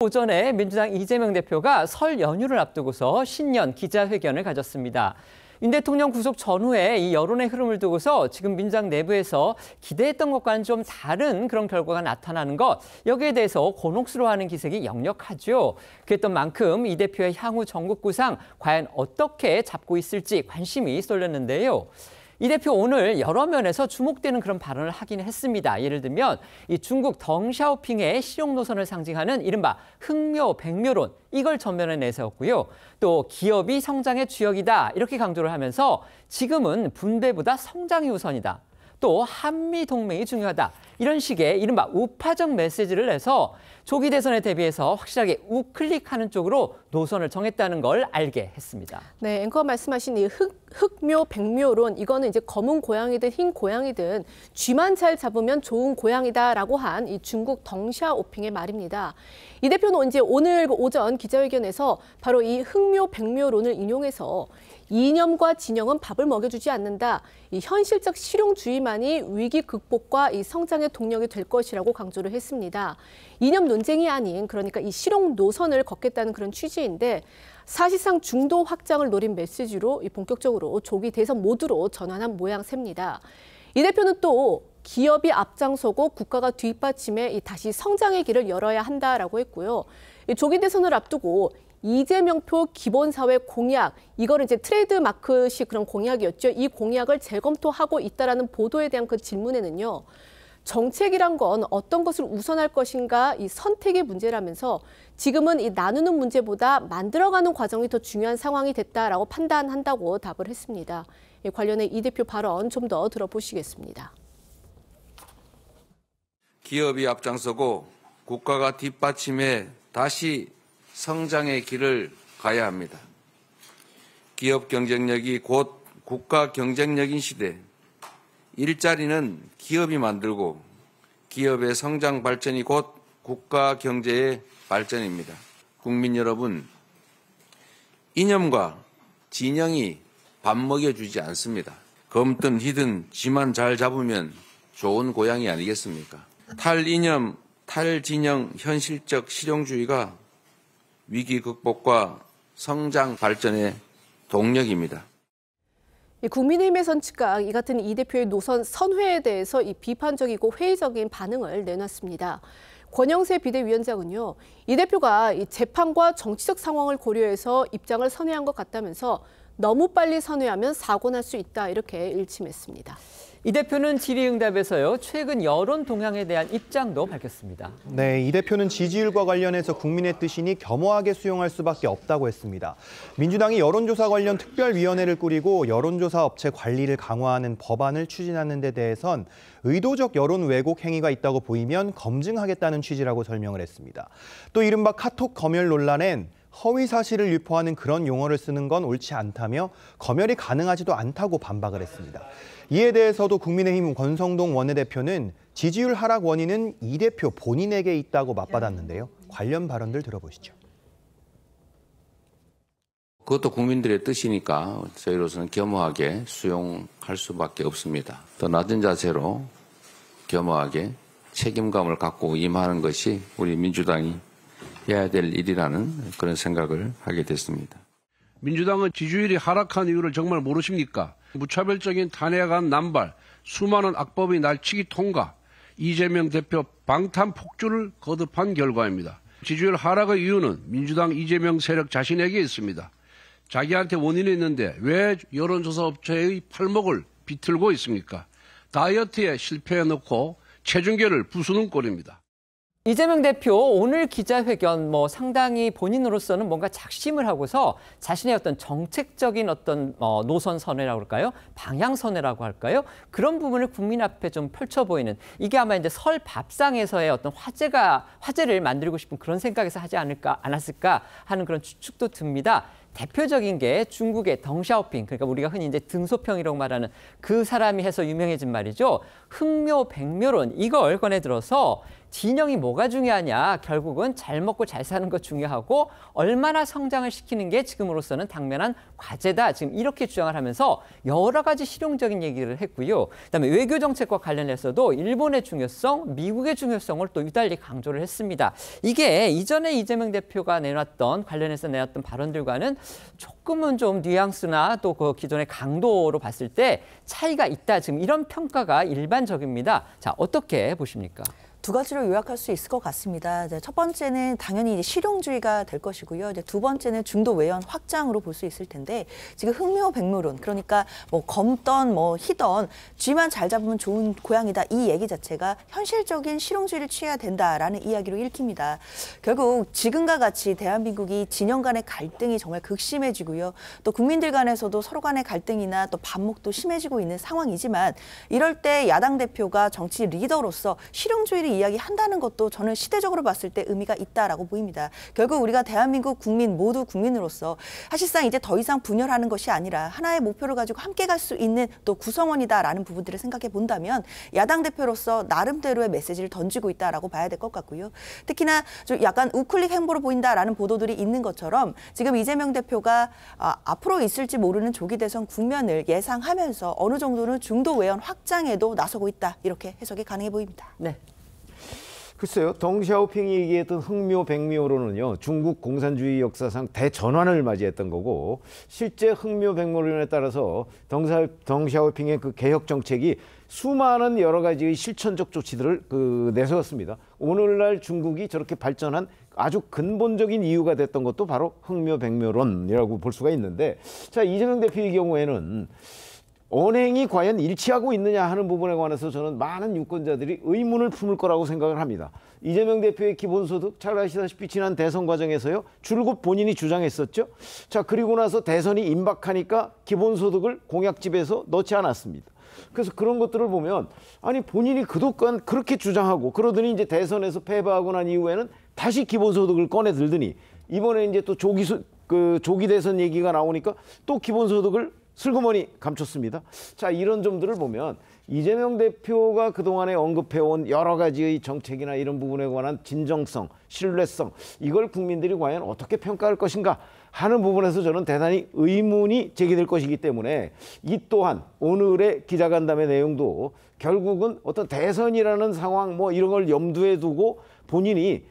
오전에 민주당 이재명 대표가 설 연휴를 앞두고서 신년 기자회견을 가졌습니다. 윤 대통령 구속 전후에 이 여론의 흐름을 두고서 지금 민주당 내부에서 기대했던 것과는 좀 다른 그런 결과가 나타나는 것, 여기에 대해서 곤혹스러워하는 기색이 역력하죠. 그랬던 만큼 이 대표의 향후 전국 구상 과연 어떻게 잡고 있을지 관심이 쏠렸는데요. 이 대표 오늘 여러 면에서 주목되는 그런 발언을 하긴 했습니다. 예를 들면 이 중국 덩샤오핑의 실용 노선을 상징하는 이른바 흑묘, 백묘론, 이걸 전면에 내세웠고요. 또 기업이 성장의 주역이다 이렇게 강조를 하면서 지금은 분배보다 성장이 우선이다. 또 한미 동맹이 중요하다. 이런 식의 이른바 우파적 메시지를 내서 조기 대선에 대비해서 확실하게 우클릭하는 쪽으로 노선을 정했다는 걸 알게 했습니다. 네, 앵커가 말씀하신 이 흑묘, 백묘론, 이거는 이제 검은 고양이든 흰 고양이든 쥐만 잘 잡으면 좋은 고양이다라고 한 이 중국 덩샤오핑의 말입니다. 이 대표는 이제 오늘 오전 기자회견에서 바로 이 흑묘, 백묘론을 인용해서 이념과 진영은 밥을 먹여주지 않는다. 이 현실적 실용주의만이 위기 극복과 이 성장의 동력이 될 것이라고 강조를 했습니다. 이념 논쟁이 아닌 그러니까 이 실용 노선을 걷겠다는 그런 취지인데 사실상 중도 확장을 노린 메시지로 이 본격적으로 조기 대선 모드로 전환한 모양새입니다. 이 대표는 또 기업이 앞장서고 국가가 뒷받침해 다시 성장의 길을 열어야 한다라고 했고요. 조기 대선을 앞두고 이재명표 기본사회 공약, 이거를 이제 트레이드마크식 그런 공약이었죠. 이 공약을 재검토하고 있다라는 보도에 대한 그 질문에는요. 정책이란 건 어떤 것을 우선할 것인가 이 선택의 문제라면서 지금은 이 나누는 문제보다 만들어가는 과정이 더 중요한 상황이 됐다라고 판단한다고 답을 했습니다. 관련해 이 대표 발언 좀 더 들어보시겠습니다. 기업이 앞장서고 국가가 뒷받침해 다시 성장의 길을 가야 합니다. 기업 경쟁력이 곧 국가 경쟁력인 시대, 일자리는 기업이 만들고 기업의 성장 발전이 곧 국가 경제의 발전입니다. 국민 여러분, 이념과 진영이 밥 먹여주지 않습니다. 검든 희든 쥐만 잘 잡으면 좋은 고양이 아니겠습니까? 탈이념, 탈진영, 현실적 실용주의가 위기 극복과 성장 발전의 동력입니다. 국민의힘의 선측각, 이 같은 이 대표의 노선 선회에 대해서 이 비판적이고 회의적인 반응을 내놨습니다. 권영세 비대위원장은요, 이 대표가 이 재판과 정치적 상황을 고려해서 입장을 선회한 것 같다면서 너무 빨리 선회하면 사고 날 수 있다 이렇게 일침했습니다. 이 대표는 질의응답에서요, 최근 여론 동향에 대한 입장도 밝혔습니다. 네, 이 대표는 지지율과 관련해서 국민의 뜻이니 겸허하게 수용할 수밖에 없다고 했습니다. 민주당이 여론조사 관련 특별위원회를 꾸리고 여론조사 업체 관리를 강화하는 법안을 추진하는 데 대해선 의도적 여론 왜곡 행위가 있다고 보이면 검증하겠다는 취지라고 설명을 했습니다. 또 이른바 카톡 검열 논란엔 허위 사실을 유포하는 그런 용어를 쓰는 건 옳지 않다며 검열이 가능하지도 않다고 반박을 했습니다. 이에 대해서도 국민의힘 권성동 원내대표는 지지율 하락 원인은 이 대표 본인에게 있다고 맞받았는데요. 관련 발언들 들어보시죠. 그것도 국민들의 뜻이니까 저희로서는 겸허하게 수용할 수밖에 없습니다. 더 낮은 자세로 겸허하게 책임감을 갖고 임하는 것이 우리 민주당이 해야 될 일이라는 그런 생각을 하게 됐습니다. 민주당은 지지율이 하락한 이유를 정말 모르십니까? 무차별적인 탄핵안 남발, 수많은 악법의 날치기 통과, 이재명 대표 방탄 폭주를 거듭한 결과입니다. 지지율 하락의 이유는 민주당 이재명 세력 자신에게 있습니다. 자기한테 원인이 있는데 왜 여론조사 업체의 팔목을 비틀고 있습니까? 다이어트에 실패해놓고 체중계를 부수는 꼴입니다. 이재명 대표 오늘 기자회견 상당히 본인으로서는 뭔가 작심을 하고서 자신의 어떤 정책적인 어떤 노선 선회라고 할까요? 방향 선회라고 할까요? 그런 부분을 국민 앞에 좀 펼쳐 보이는, 이게 아마 이제 설 밥상에서의 어떤 화제를 만들고 싶은 그런 생각에서 하지 않았을까 하는 그런 추측도 듭니다. 대표적인 게 중국의 덩샤오핑, 그러니까 우리가 흔히 이제 등소평이라고 말하는 그 사람이 해서 유명해진 말이죠. 흥묘백묘론 이걸 꺼내 들어서 진영이 뭐가 중요하냐, 결국은 잘 먹고 잘 사는 거 중요하고 얼마나 성장을 시키는 게 지금으로서는 당면한 과제다. 지금 이렇게 주장을 하면서 여러 가지 실용적인 얘기를 했고요. 그다음에 외교 정책과 관련해서도 일본의 중요성, 미국의 중요성을 또 유달리 강조를 했습니다. 이게 이전에 이재명 대표가 관련해서 내놨던 발언들과는 조금은 좀 뉘앙스나 또 그 기존의 강도로 봤을 때 차이가 있다. 지금 이런 평가가 일반적입니다. 자, 어떻게 보십니까? 두 가지로 요약할 수 있을 것 같습니다. 첫 번째는 당연히 이제 실용주의가 될 것이고요. 이제 두 번째는 중도 외연 확장으로 볼 수 있을 텐데 지금 흥묘백묘론, 그러니까 뭐 검던 뭐 희던 쥐만 잘 잡으면 좋은 고양이다, 이 얘기 자체가 현실적인 실용주의를 취해야 된다라는 이야기로 읽힙니다. 결국 지금과 같이 대한민국이 진영 간의 갈등이 정말 극심해지고요. 또 국민들 간에서도 서로 간의 갈등이나 또 반목도 심해지고 있는 상황이지만 이럴 때 야당 대표가 정치 리더로서 실용주의를 이야기한다는 것도 저는 시대적으로 봤을 때 의미가 있다라고 보입니다. 결국 우리가 대한민국 국민 모두 국민으로서 사실상 이제 더 이상 분열하는 것이 아니라 하나의 목표를 가지고 함께 갈 수 있는 또 구성원이다라는 부분들을 생각해 본다면 야당 대표로서 나름대로의 메시지를 던지고 있다라고 봐야 될 것 같고요. 특히나 좀 약간 우클릭 행보로 보인다라는 보도들이 있는 것처럼 지금 이재명 대표가 앞으로 있을지 모르는 조기 대선 국면을 예상하면서 어느 정도는 중도 외연 확장에도 나서고 있다, 이렇게 해석이 가능해 보입니다. 네. 글쎄요, 덩샤오핑이 얘기했던 흥묘백묘론은요, 중국 공산주의 역사상 대전환을 맞이했던 거고, 실제 흥묘백묘론에 따라서 덩샤오핑의 그 개혁 정책이 수많은 여러 가지의 실천적 조치들을 내세웠습니다. 오늘날 중국이 저렇게 발전한 아주 근본적인 이유가 됐던 것도 바로 흥묘백묘론이라고 볼 수가 있는데, 자, 이재명 대표의 경우에는 언행이 과연 일치하고 있느냐 하는 부분에 관해서 저는 많은 유권자들이 의문을 품을 거라고 생각을 합니다. 이재명 대표의 기본소득, 잘 아시다시피 지난 대선 과정에서요, 줄곧 본인이 주장했었죠. 자, 그리고 나서 대선이 임박하니까 기본소득을 공약집에서 넣지 않았습니다. 그래서 그런 것들을 보면, 아니 본인이 그동안 그렇게 주장하고 그러더니 이제 대선에서 패배하고 난 이후에는 다시 기본소득을 꺼내 들더니 이번에 이제 또 조기 대선 얘기가 나오니까 또 기본소득을 슬그머니 감췄습니다. 자, 이런 점들을 보면 이재명 대표가 그동안에 언급해온 여러 가지의 정책이나 이런 부분에 관한 진정성, 신뢰성, 이걸 국민들이 과연 어떻게 평가할 것인가 하는 부분에서 저는 대단히 의문이 제기될 것이기 때문에 이 또한 오늘의 기자간담회 내용도 결국은 어떤 대선이라는 상황 뭐 이런 걸 염두에 두고 본인이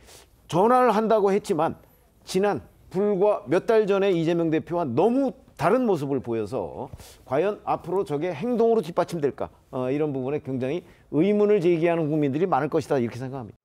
전화를 한다고 했지만 지난 불과 몇 달 전에 이재명 대표와 너무 다른 모습을 보여서 과연 앞으로 저게 행동으로 뒷받침될까, 이런 부분에 굉장히 의문을 제기하는 국민들이 많을 것이다, 이렇게 생각합니다.